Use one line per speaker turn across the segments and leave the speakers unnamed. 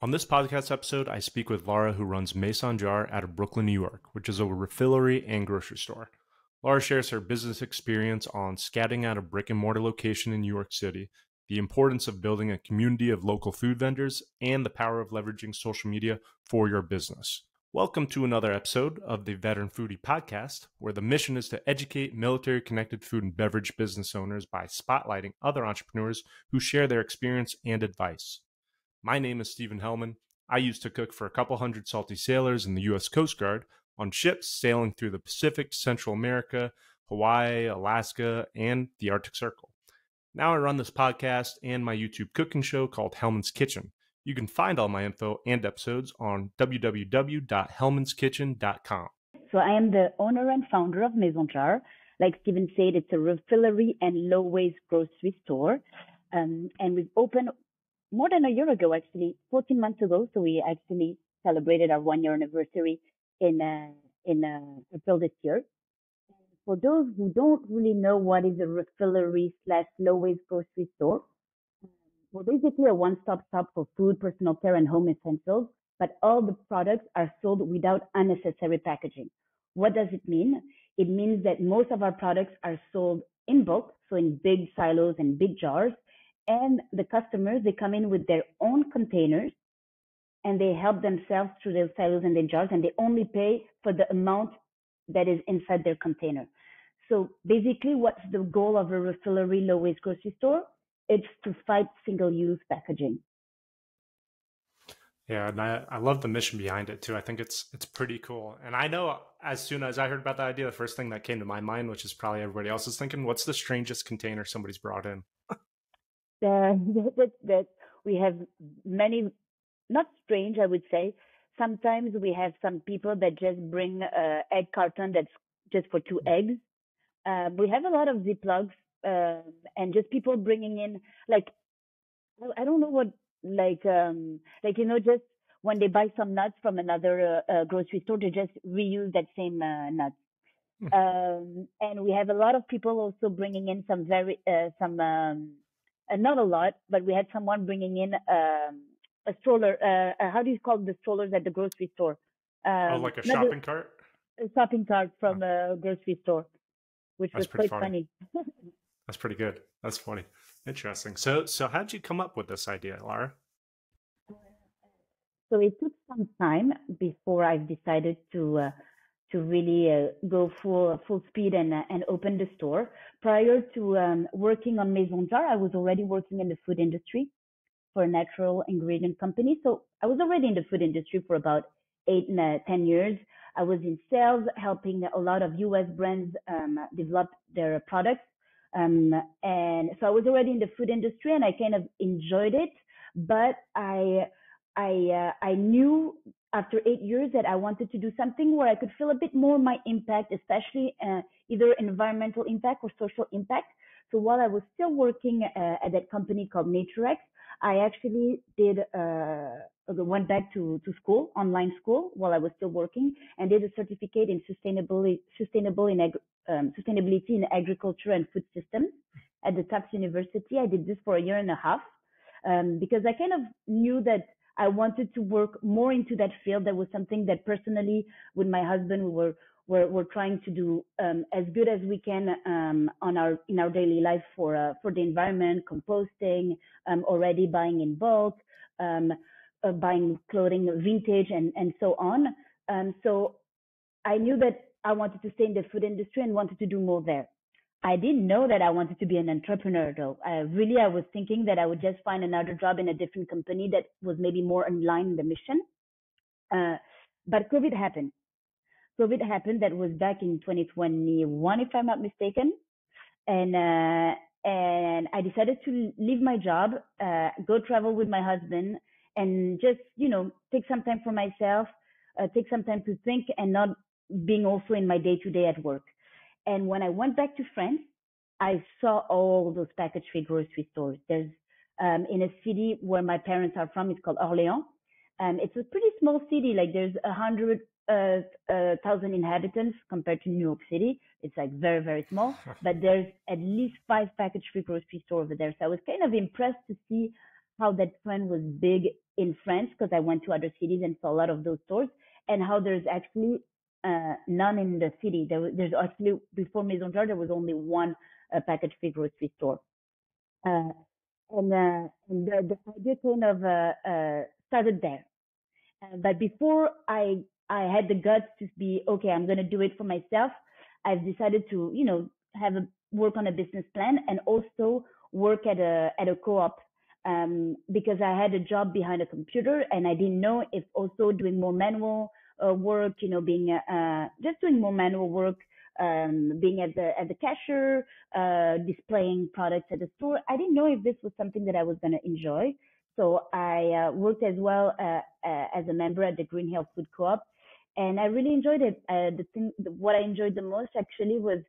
On this podcast episode, I speak with Lara, who runs Maison Jar out of Brooklyn, New York, which is a refillery and grocery store. Lara shares her business experience on scouting out a brick and mortar location in New York City, the importance of building a community of local food vendors, and the power of leveraging social media for your business. Welcome to another episode of the Veteran Foodie podcast, where the mission is to educate military-connected food and beverage business owners by spotlighting other entrepreneurs who share their experience and advice. My name is Stephen Hellman. I used to cook for a couple hundred salty sailors in the U.S. Coast Guard on ships sailing through the Pacific, Central America, Hawaii, Alaska, and the Arctic Circle. Now I run this podcast and my YouTube cooking show called Hellman's Kitchen. You can find all my info and episodes on www.hellmanskitchen.com.
So I am the owner and founder of Maison Jar. Like Stephen said, it's a refillery and low-waste grocery store. And we've opened more than a year ago, actually, 14 months ago. So we actually celebrated our 1-year anniversary in April this year. For those who don't really know what is a refillery / low-waste grocery store, we're basically a one-stop shop for food, personal care, and home essentials, but all the products are sold without unnecessary packaging. What does it mean? It means that most of our products are sold in bulk, so in big silos and big jars, and the customers, they come in with their own containers, and they help themselves through those silos and the jars, and they only pay for the amount that is inside their container. So basically, what's the goal of a refillery low-waste grocery store? It's to fight single-use packaging.
Yeah, and I love the mission behind it too. I think it's pretty cool. And I know as soon as I heard about the idea, the first thing that came to my mind, which is probably everybody else is thinking, what's the strangest container somebody's brought in?
That we have many, not strange, I would say. Sometimes we have some people that just bring egg carton that's just for 2 eggs. We have a lot of Ziplocs. And just people bringing in, like, I don't know what, just when they buy some nuts from another grocery store, they just reuse that same nuts. And we have a lot of people also bringing in some not a lot, but we had someone bringing in a stroller. How do you call the strollers at the grocery store?
Like a shopping cart?
A shopping cart from a grocery store, which was quite funny.
That's pretty good. That's funny. Interesting. So how did you come up with this idea, Lara?
So it took some time before I decided to really go full speed and open the store. Prior to working on Maison Jar, I was already working in the food industry for a natural ingredient company. So I was already in the food industry for about 8 and 10 years. I was in sales, helping a lot of U.S. brands develop their products. And so I was already in the food industry and I kind of enjoyed it, but I knew after 8 years that I wanted to do something where I could feel a bit more my impact, especially either environmental impact or social impact. So while I was still working at that company called NatureX, I actually went back to school, online school, while I was still working, and did a certificate in sustainability in agriculture and food systems at the Tufts University. I did this for 1.5 years because I kind of knew that I wanted to work more into that field. That was something that personally, with my husband, we were trying to do as good as we can in our daily life for the environment, composting, already buying in bulk, buying clothing vintage and so on. So I knew that I wanted to stay in the food industry and wanted to do more there. I didn't know that I wanted to be an entrepreneur though. I was thinking that I would just find another job in a different company that was maybe more in line with the mission. But COVID happened. That was back in 2021, if I'm not mistaken. And I decided to leave my job, go travel with my husband and just, take some time for myself, take some time to think and not being also in my day-to-day at work. And when I went back to France, I saw all those package-free grocery stores. There's in a city where my parents are from, it's called Orléans. It's a pretty small city, like there's 100,000 inhabitants compared to New York City. It's like very, very small, but there's at least 5 package-free grocery stores over there. So I was kind of impressed to see how that trend was big in France because I went to other cities and saw a lot of those stores, and how there's actually none in the city. There's actually, before Maison Jar, there was only one packaged free grocery store. Uh, and the idea kind of started there. But before I had the guts to be okay, I'm gonna do it for myself. I've decided to have a work on a business plan and also work at a co-op because I had a job behind a computer and I didn't know if also doing more manual work, being just doing more manual work, being at the cashier, displaying products at the store. I didn't know if this was something that I was gonna enjoy. So I worked as well as a member at the Green Hill Food Co-op, and I really enjoyed it. What I enjoyed the most actually was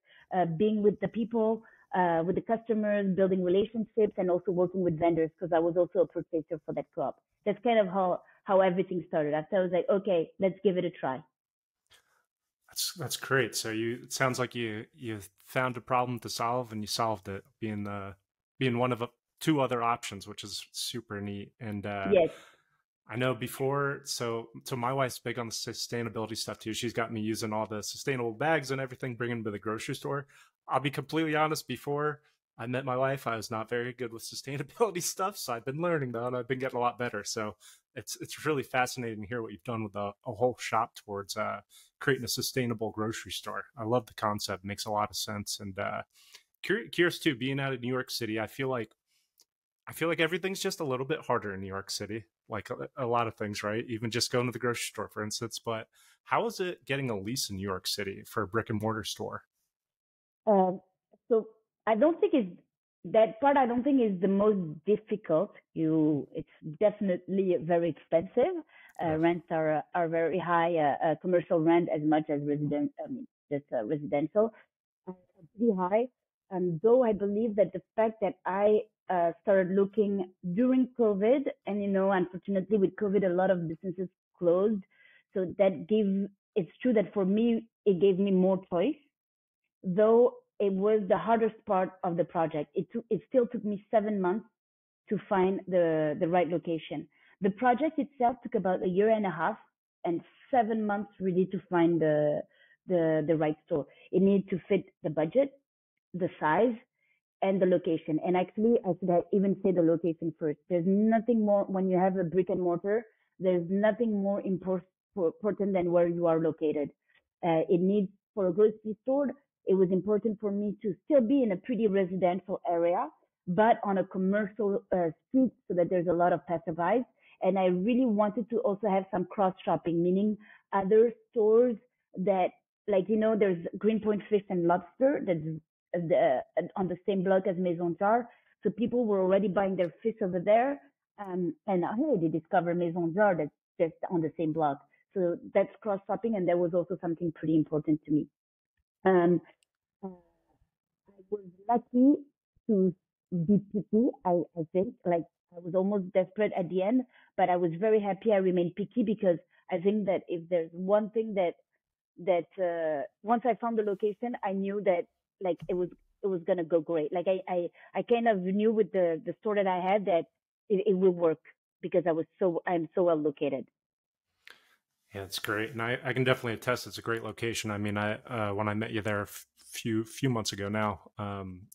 being with the people, with the customers, building relationships, and also working with vendors because I was also a purchaser for that co-op. That's kind of how everything started. After I was like, okay, let's give it a try.
That's great. So it sounds like you found a problem to solve and you solved it, being one of two other options, which is super neat. And
Yes.
I know before, so my wife's big on the sustainability stuff too. She's got me using all the sustainable bags and everything, bringing them to the grocery store. I'll be completely honest, before I met my wife, I was not very good with sustainability stuff. So I've been learning though, and I've been getting a lot better. So it's really fascinating to hear what you've done with a whole shop towards creating a sustainable grocery store. I love the concept; makes a lot of sense. And curious too, being out of New York City, I feel like everything's just a little bit harder in New York City, like a lot of things, right? Even just going to the grocery store, for instance. But how is it getting a lease in New York City for a brick and mortar store?
Um, so I don't think it's that part. I don't think is the most difficult. It's definitely very expensive.
Yeah.
Rents are very high. Commercial rent as much as resident. I mean, just residential are pretty high. Though I believe that the fact that I started looking during COVID, and unfortunately with COVID, a lot of businesses closed. So that gave. It's true that for me, it gave me more choice though it was the hardest part of the project. It still took me 7 months to find the right location. The project itself took about a year and a half and 7 months really to find the right store. It needed to fit the budget, the size, and the location. And actually, I should even say the location first. There's nothing more when you have a brick and mortar. There's nothing more important than where you are located. It needs for a grocery store. It was important for me to still be in a pretty residential area, but on a commercial street so that there's a lot of passerbys. And I really wanted to also have some cross shopping, meaning other stores that, like, there's Greenpoint Fish and Lobster that's on the same block as Maison Jar. So people were already buying their fish over there. And hey, they discover Maison Jar that's just on the same block. So that's cross shopping. And that was also something pretty important to me. Um, uh, I was lucky to be picky. I think like I was almost desperate at the end, but I was very happy I remained picky because I think that if there's one thing that once I found the location, I knew that like it was gonna go great. Like I kind of knew with the store that I had that it will work because I'm so well located.
Yeah, it's great, and I can definitely attest it's a great location. I mean, I when I met you there few months ago now,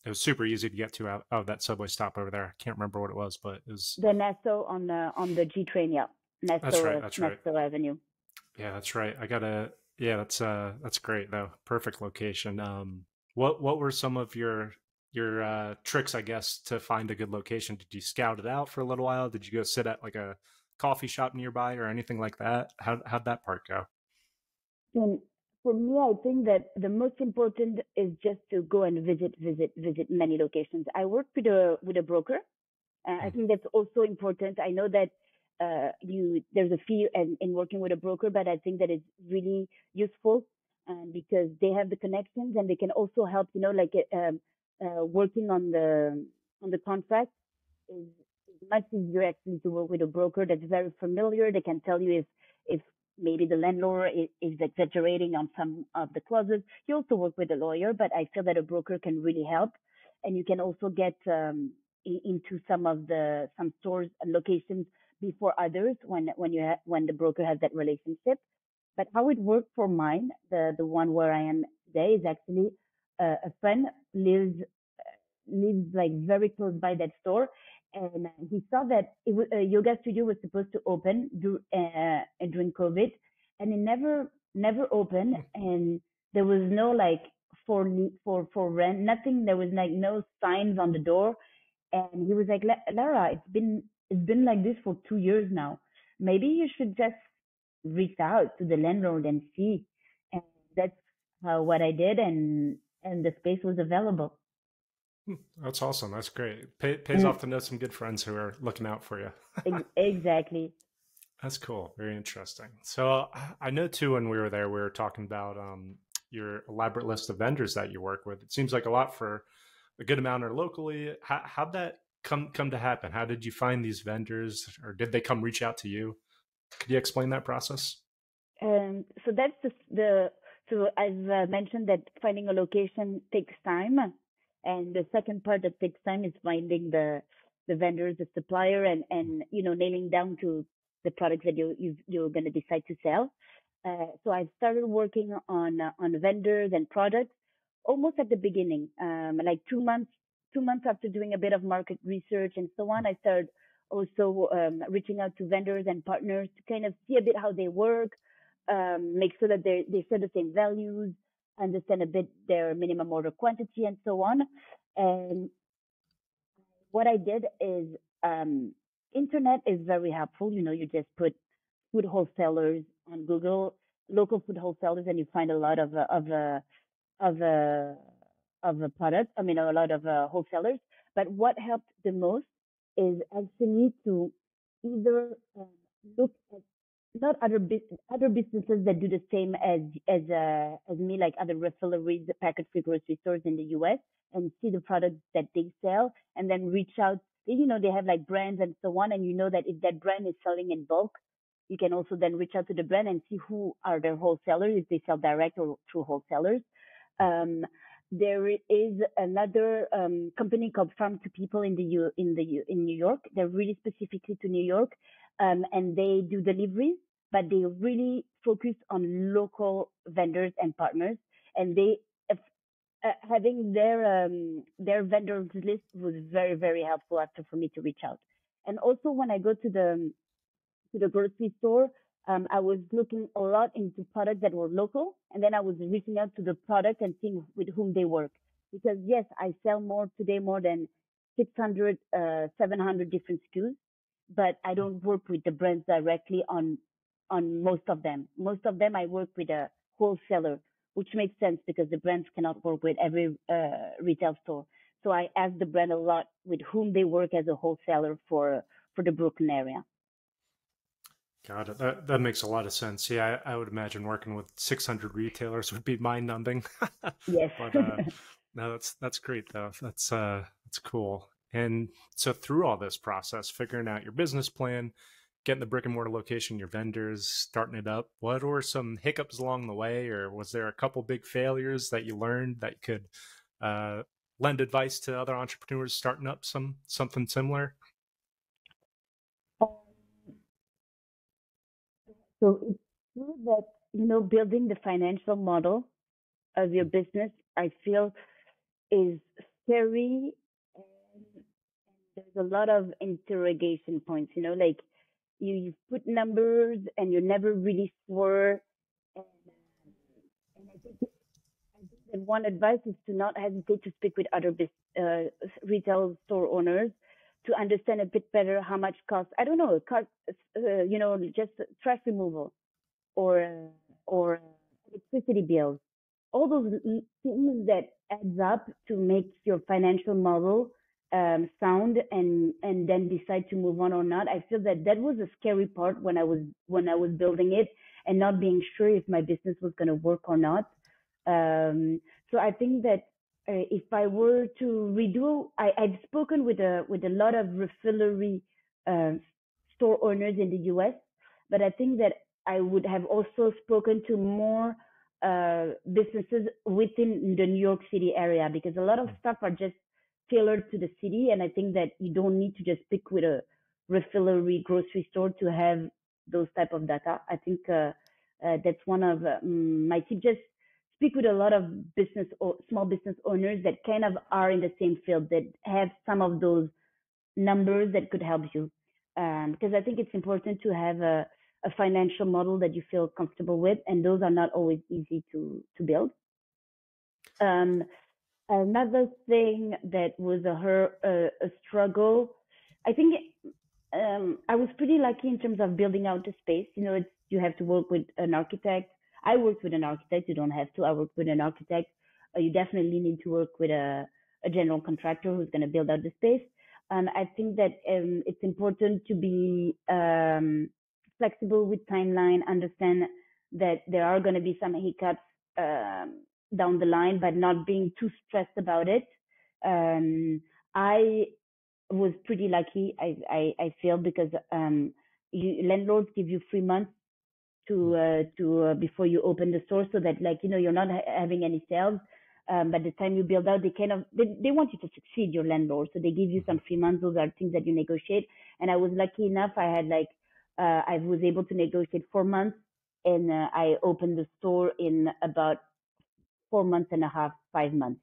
it was super easy to get to out of that subway stop over there. I can't remember what it was, but it was.
The Nassau on the G train, yeah,
That's right.
Nassau
That's right.
Nassau Avenue.
Yeah, that's right. I gotta. Yeah, that's great though. Perfect location. What were some of your tricks, I guess, to find a good location? Did you scout it out for a little while? Did you go sit at like a coffee shop nearby or anything like that? How'd that part go?
And for me, I think that the most important is just to go and visit many locations. I work with a broker. I
Hmm.
think that's also important. I know that there's a fee in working with a broker, but I think that it's really useful because they have the connections and they can also help. Like working on the contract is much easier actually to work with a broker that's very familiar. They can tell you if maybe the landlord is exaggerating on some of the clauses. You also work with a lawyer, but I feel that a broker can really help, and you can also get into some stores and locations before others when the broker has that relationship. But how it worked for mine, the one where I am today, is actually a friend lives like very close by that store, and he saw that yoga studio was supposed to open during COVID, and it never opened, and there was no like for rent, nothing. There was like no signs on the door, and he was like, Lara, it's been like this for 2 years now. Maybe you should just reach out to the landlord and see. And that's what I did, and the space was available.
That's awesome. That's great. Pays
Mm,
off to know some good friends who are looking out for you.
exactly.
That's cool. Very interesting. So I know too, when we were there, we were talking about your elaborate list of vendors that you work with. It seems like a lot for a good amount are locally. How'd that come to happen? How did you find these vendors, or did they come reach out to you? Could you explain that process?
So that's so I've mentioned that finding a location takes time, and the second part that takes time is finding the vendors, the supplier, and nailing down to the products that you're going to decide to sell. So I started working on vendors and products almost at the beginning, like 2 months after doing a bit of market research and so on. I started also reaching out to vendors and partners to kind of see a bit how they work, make sure that they share the same values, understand a bit their minimum order quantity, and so on. And what I did is, internet is very helpful. You just put food wholesalers on Google, local food wholesalers, and you find a lot of uh, of a product. I mean, a lot of wholesalers. But what helped the most is actually to either look at not other businesses that do the same as me, like other refilleries, packet free grocery stores in the U.S., and see the products that they sell, and then reach out. They have like brands and so on, and you know that if that brand is selling in bulk, you can also then reach out to the brand and see who are their wholesalers, if they sell direct or through wholesalers. Um, there is another company called Farm to People in New York. They're really specifically to New York, and they do deliveries, but they really focus on local vendors and partners. And they having their vendors list was very very helpful after for me to reach out. And also when I go to the grocery store, I was looking a lot into products that were local, and then I was reaching out to the product and seeing with whom they work. Because yes, I sell more than 600, 700 different SKUs, but I don't work with the brands directly on most of them. Most of them I work with a wholesaler, which makes sense because the brands cannot work with every retail store. So I ask the brand a lot with whom they work as a wholesaler for the Brooklyn area.
Got it. That makes a lot of sense. Yeah, I would imagine working with 600 retailers would be mind numbing.
Yes.
But no, that's great though. That's cool. And so through all this process, figuring out your business plan, getting the brick and mortar location, your vendors, starting it up, what were some hiccups along the way, or was there a couple big failures that you learned that you could uh, lend advice to other entrepreneurs starting up something similar?
So it's true that, building the financial model of your business, I feel is scary, and there's a lot of interrogation points, like you put numbers and you're never really sure. And, and I think that one advice is to not hesitate to speak with other retail store owners to understand a bit better how much costs. I don't know, just trash removal or electricity bills, all those things that adds up to make your financial model sound, and then decide to move on or not. I feel that that was a scary part when I was building it and not being sure if my business was going to work or not. So I think that if I were to redo, I've spoken with a lot of refillery uh, store owners in the U.S., but I think that I would have also spoken to more businesses within the New York City area, because a lot of stuff are just tailored to the city, and I think that you don't need to just pick refillery grocery store to have those type of data. I think that's one of my tips. Just speak with a lot of business or small business owners that kind of are in the same field that have some of those numbers that could help you. Because I think it's important to have a financial model that you feel comfortable with, and those are not always easy to build. Um, Another thing that was a struggle, I think I was pretty lucky in terms of building out the space. You know, you have to work with an architect. I worked with an architect. You don't have to. I worked with an architect. You definitely need to work with a general contractor who's going to build out the space. And I think that it's important to be flexible with timeline, understand that there are going to be some hiccups down the line, but not being too stressed about it. I was pretty lucky. I feel because landlords give you 3 months to before you open the store, so that like you're not having any sales. By the time you build out, they want you to succeed, your landlord. So they give you some 3 months. Those are things that you negotiate. And I was lucky enough. I was able to negotiate 4 months, and I opened the store in about 4 months and a half, 5 months.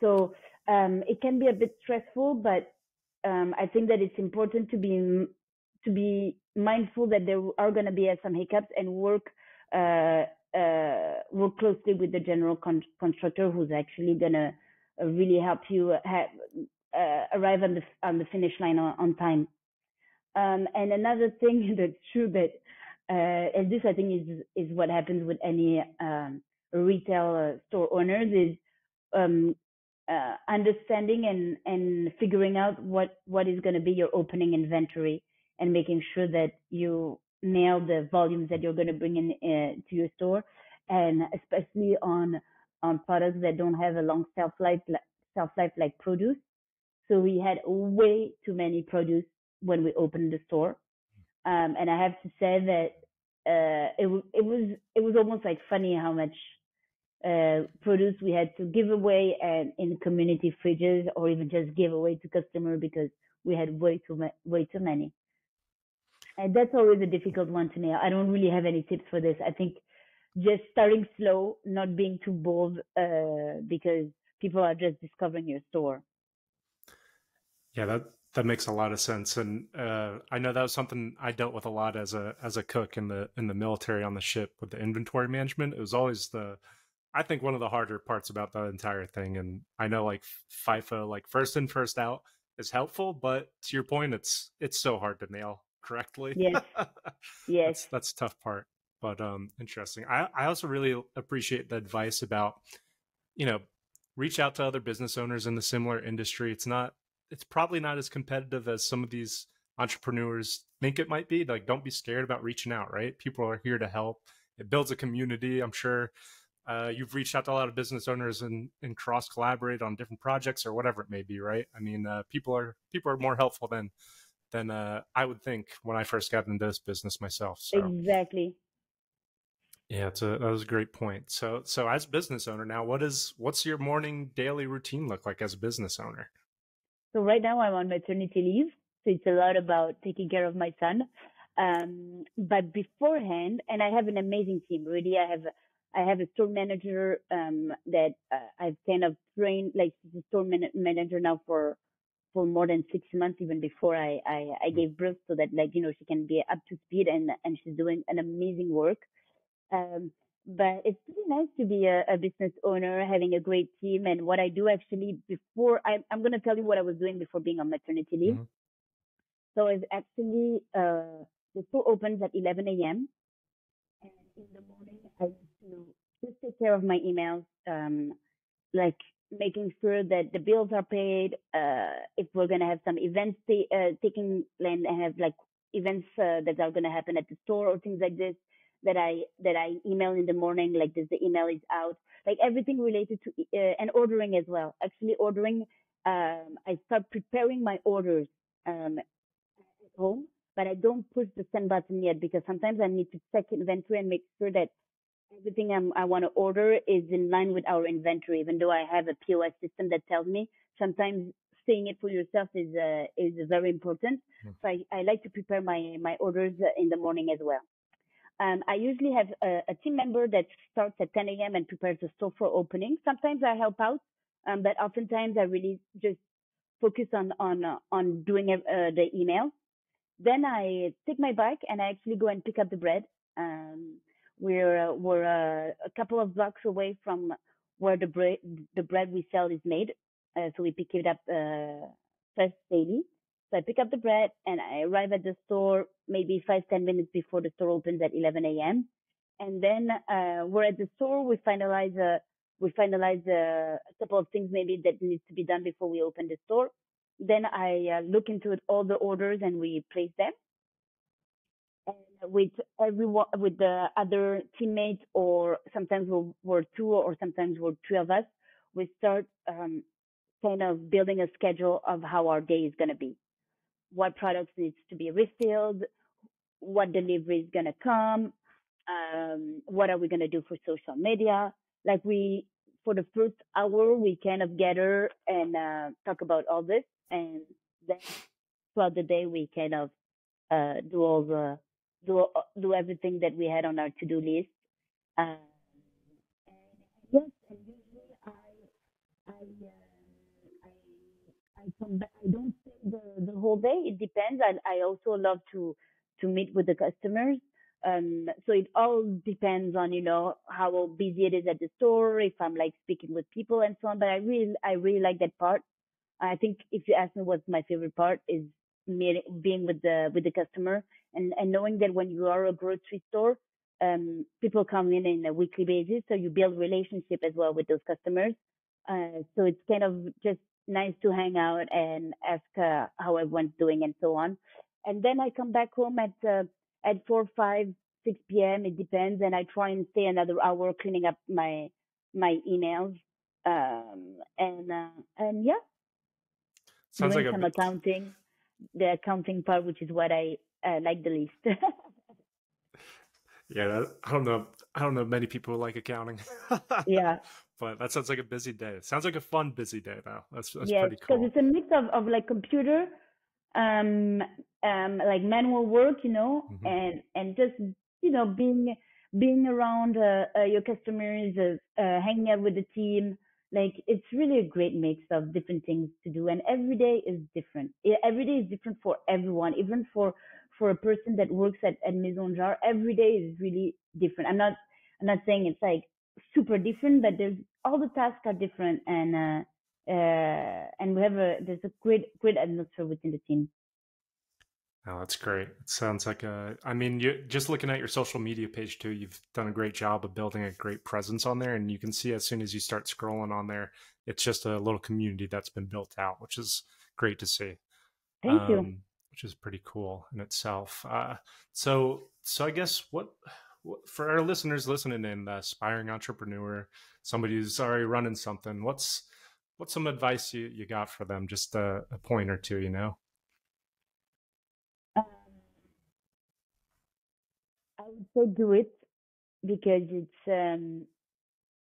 So it can be a bit stressful, but I think that it's important to be mindful that there are going to be some hiccups, and work closely with the general constructor who's actually going to really help you arrive on the finish line on time. And another thing that's true that, and this I think is what happens with any retail store owners, is understanding and figuring out what is going to be your opening inventory, and making sure that you nail the volumes that you're going to bring in to your store, and especially on products that don't have a long shelf life like produce. So we had way too many produce when we opened the store, and I have to say that it was almost like funny how much produce we had to give away and in community fridges, or even just give away to customer because we had way too many. And that's always a difficult one to nail. I don't really have any tips for this. I think just starting slow, not being too bold, because people are just discovering your store.
Yeah, that makes a lot of sense, and I know that was something I dealt with a lot as a cook in the military on the ship with the inventory management. It was always I think one of the harder parts about the entire thing. And I know like FIFO, like first in, first out is helpful, but to your point, it's so hard to nail correctly.
Yes. Yes.
That's the tough part. But interesting. I also really appreciate the advice about, reach out to other business owners in the similar industry. It's probably not as competitive as some of these entrepreneurs think it might be. Like, don't be scared about reaching out, right? People are here to help. It builds a community. I'm sure you've reached out to a lot of business owners and cross collaborate on different projects or whatever it may be, right? I mean, people are more helpful than I would think when I first got into this business myself. So.
Exactly.
Yeah, that was a great point. So as a business owner now, what's your morning daily routine look like as a business owner?
So right now I'm on maternity leave, so it's a lot about taking care of my son. But beforehand, and I have an amazing team. Really, I have a store manager that I've kind of trained, like she's a store manager now for more than 6 months, even before I gave birth, so that she can be up to speed, and she's doing an amazing work. But it's pretty nice to be a business owner, having a great team. And what I do actually before, I'm going to tell you what I was doing before being on maternity leave. Mm-hmm. So it's actually, the store opens at 11 a.m. And in the morning, I used to just take care of my emails, like making sure that the bills are paid. If we're going to have some events taking land and have like events that are going to happen at the store or things like this, that I email in the morning, like this, the email is out, like everything related to and ordering as well. Actually ordering, I start preparing my orders at home, but I don't push the send button yet, because sometimes I need to check inventory and make sure that everything I want to order is in line with our inventory, even though I have a POS system that tells me. Sometimes seeing it for yourself is very important. So I like to prepare my orders in the morning as well. I usually have a team member that starts at 10 a.m. and prepares the store for opening. Sometimes I help out, but oftentimes I really just focus on doing the email. Then I take my bike and I actually go and pick up the bread. Um, we're a couple of blocks away from where the bread we sell is made, so we pick it up first daily. So I pick up the bread and I arrive at the store maybe 5-10 minutes before the store opens at 11 a.m. And then we're at the store. We finalize a couple of things maybe that needs to be done before we open the store. Then I look into it, all the orders and we place them. And with everyone, with the other teammates, or sometimes we're two, or sometimes we're three of us, we start kind of building a schedule of how our day is going to be. What products needs to be refilled, what delivery is going to come, what are we going to do for social media. Like for the first hour, we kind of gather and talk about all this. And then throughout the day, we kind of do all the do everything that we had on our to-do list. Uh, and yes, and usually I come back. I don't stay the whole day. It depends. I also love to meet with the customers. So it all depends on how busy it is at the store, if I'm like speaking with people and so on. But I really like that part. I think if you ask me what's my favorite part is being with the customer, and knowing that when you are a grocery store, people come in a weekly basis, so you build relationship as well with those customers. So it's kind of just nice to hang out and ask how everyone's doing and so on. And then I come back home at 4, 5, 6 p.m. It depends, and I try and stay another hour cleaning up my emails. And yeah,
Sounds like
doing
a
some accounting, the accounting part, which is what I like the least.
yeah. I don't know many people who like accounting,
Yeah.
but that sounds like a busy day. It sounds like a fun busy day though. That's
Yes,
pretty
because
cool.
it's a mix of like computer, um, like manual work,
Hmm.
and just being around your customers, hanging out with the team. Like it's really a great mix of different things to do, and every day is different. Every day is different for everyone, even for a person that works at Maison Jar. Every day is really different. I'm not saying it's like super different, but all the tasks are different, and there's a great atmosphere within the team.
Oh, that's great. It sounds like I mean, you just looking at your social media page too, you've done a great job of building a great presence on there. And you can see as soon as you start scrolling on there, it's just a little community that's been built out, which is great to see.
Thank you.
Which is pretty cool in itself. So I guess what for our listeners listening in, aspiring entrepreneur, somebody who's already running something, what's some advice you got for them? Just a point or two, you know?
Um, I would say do it because it can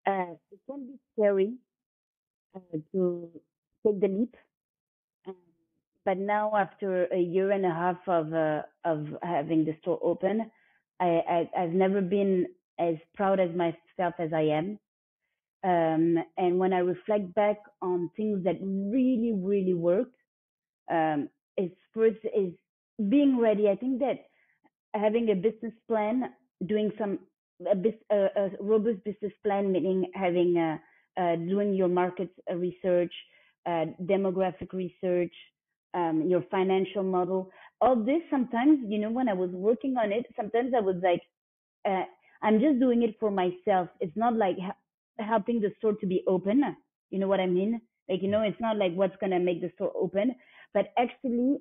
be scary to take the leap. Um, but now, after a year and a half of having the store open, I've never been as proud as myself as I am. And when I reflect back on things that really, really work, is first is being ready. I think that having a business plan, doing a robust business plan, meaning having doing your market research, demographic research, your financial model. All this sometimes, when I was working on it, sometimes I was like, uh, I'm just doing it for myself. It's not like helping the store to be open. You know what I mean? Like, it's not like what's gonna make the store open, but actually,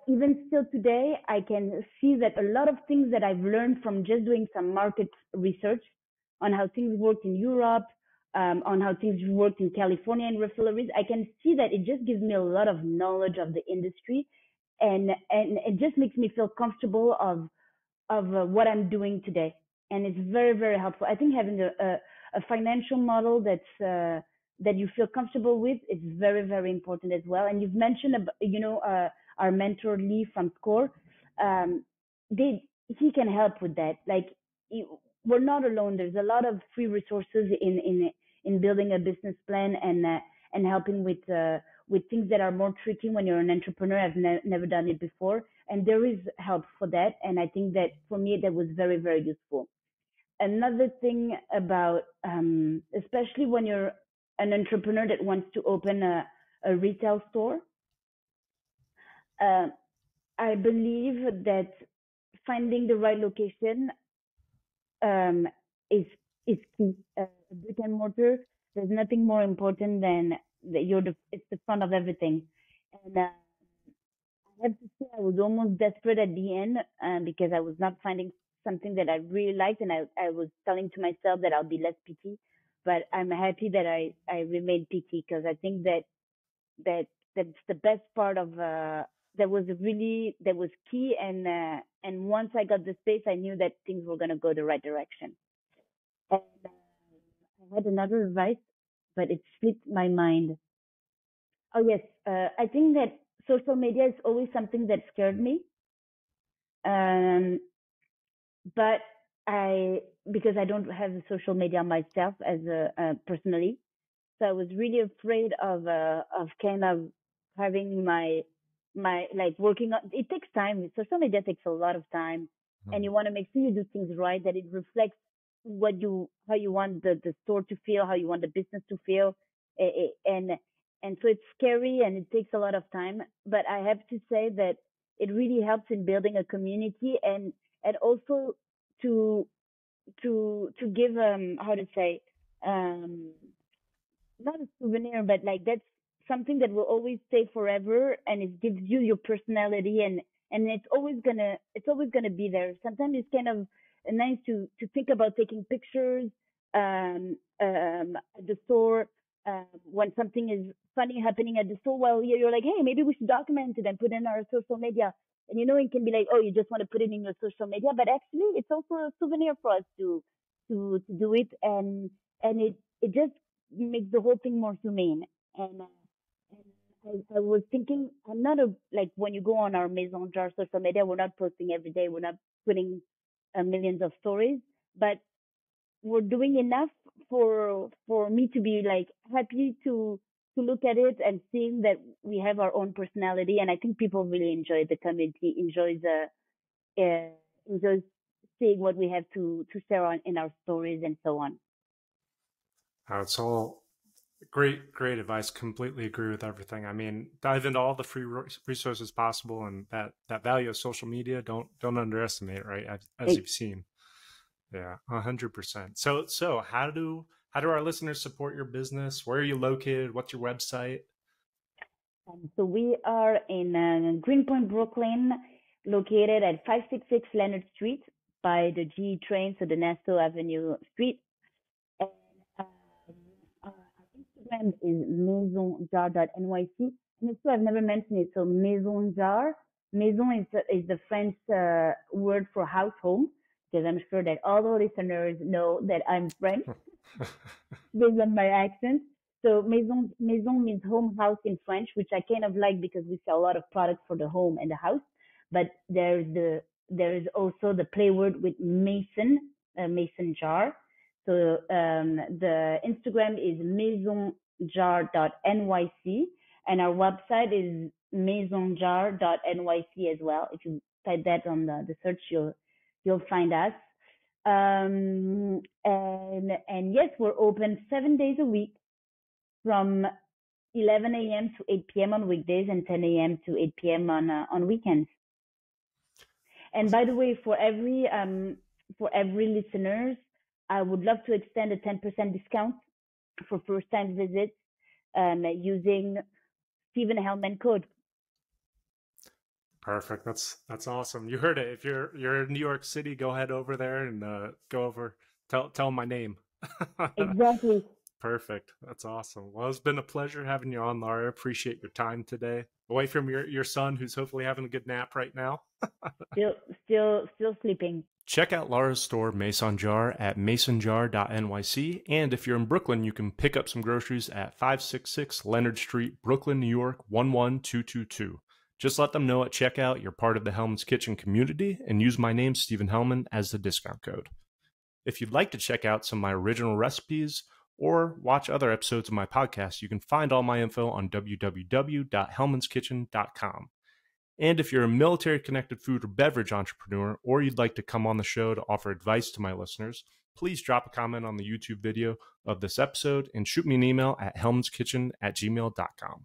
even still today, I can see that a lot of things that I've learned from just doing some market research on how things work in Europe, on how things work in California and refilleries, I can see that it just gives me a lot of knowledge of the industry, and it just makes me feel comfortable of what I'm doing today, and it's very very helpful. I think having a financial model that you feel comfortable with is very, very important as well. And you've mentioned, our mentor Lee from SCORE. Um, he can help with that. Like, we're not alone. There's a lot of free resources in building a business plan and helping with things that are more tricky when you're an entrepreneur. I've never done it before, and there is help for that. And I think that for me that was very, very useful. Another thing about, especially when you're an entrepreneur that wants to open a retail store, uh, I believe that finding the right location, um, is is key. A brick and mortar, there's nothing more important than that it's the front of everything. And I have to say, I was almost desperate at the end, because I was not finding something that I really liked, and I was telling to myself that I'll be less picky. But I'm happy that I remained picky, because I think that that's the best part of, that was key. And once I got the space, I knew that things were gonna go the right direction. And I had another advice, but it slipped my mind. Oh yes, I think that social media is always something that scared me. Um, but I because I don't have social media myself as a, personally, so I was really afraid of kind of having my like working on. It takes time. Social media takes a lot of time, and you want to make sure you do things right, that it reflects how you want the store to feel, how you want the business to feel, and so it's scary and it takes a lot of time. But I have to say that it really helps in building a community, and also to to give, how to say, um not a souvenir, but like that's something that will always stay forever, and it gives you your personality, and it's always gonna be there. Sometimes it's kind of nice to think about taking pictures, at the store, when something is funny happening at the store. Well, you're like, hey, maybe we should document it and put in our social media. And it can be like, oh, you just want to put it in your social media, but actually, it's also a souvenir for us to do it, and it just makes the whole thing more humane. And I was thinking, I'm not a like when you go on our Maison Jar social media, we're not posting every day, we're not putting millions of stories, but we're doing enough for me to be like happy to look at it and seeing that we have our own personality. And I think people really enjoy, the community enjoys seeing what we have to share on in our stories and so on.
It's all great advice. Completely agree with everything. I mean, dive into all the free resources possible, and that value of social media, don't underestimate it, right? As you've seen. Yeah, 100%. So how do our listeners support your business? Where are you located? What's your website?
So we are in Greenpoint, Brooklyn, located at 566 Leonard Street by the GE train, so the Nassau Avenue Street. And our Instagram is maisonjar.nyc. And so I've never mentioned it. So Maison Jar. Maison is the French word for house, home, because I'm sure that all the listeners know that I'm French based on my accent. So maison means home, house in French, which I kind of like because we sell a lot of products for the home and the house. But there is also the play word with mason, mason jar. So the Instagram is maisonjar.nyc, and our website is maisonjar.nyc as well. If you type that on the search, you'll find us. And yes, we're open 7 days a week from 11 a.m. to 8 p.m. on weekdays and 10 a.m. to 8 p.m. on weekends. And by the way, for every listeners, I would love to extend a 10% discount for first time visits, using Stephen Hellman code.
Perfect. That's awesome. You heard it. If you're in New York City, go head over there and go over. Tell them my name.
Exactly.
Perfect. That's awesome. Well, it's been a pleasure having you on, Lara. Appreciate your time today. Away from your son, who's hopefully having a good nap right now.
Still sleeping.
Check out Lara's store, Maison Jar, at masonjar.nyc. And if you're in Brooklyn, you can pick up some groceries at 566 Leonard Street, Brooklyn, New York, 11222. Just let them know at checkout you're part of the Hellman's Kitchen community and use my name, Stephen Hellman, as the discount code. If you'd like to check out some of my original recipes or watch other episodes of my podcast, you can find all my info on www.hellmanskitchen.com. And if you're a military-connected food or beverage entrepreneur, or you'd like to come on the show to offer advice to my listeners, please drop a comment on the YouTube video of this episode and shoot me an email at hellmanskitchen@gmail.com.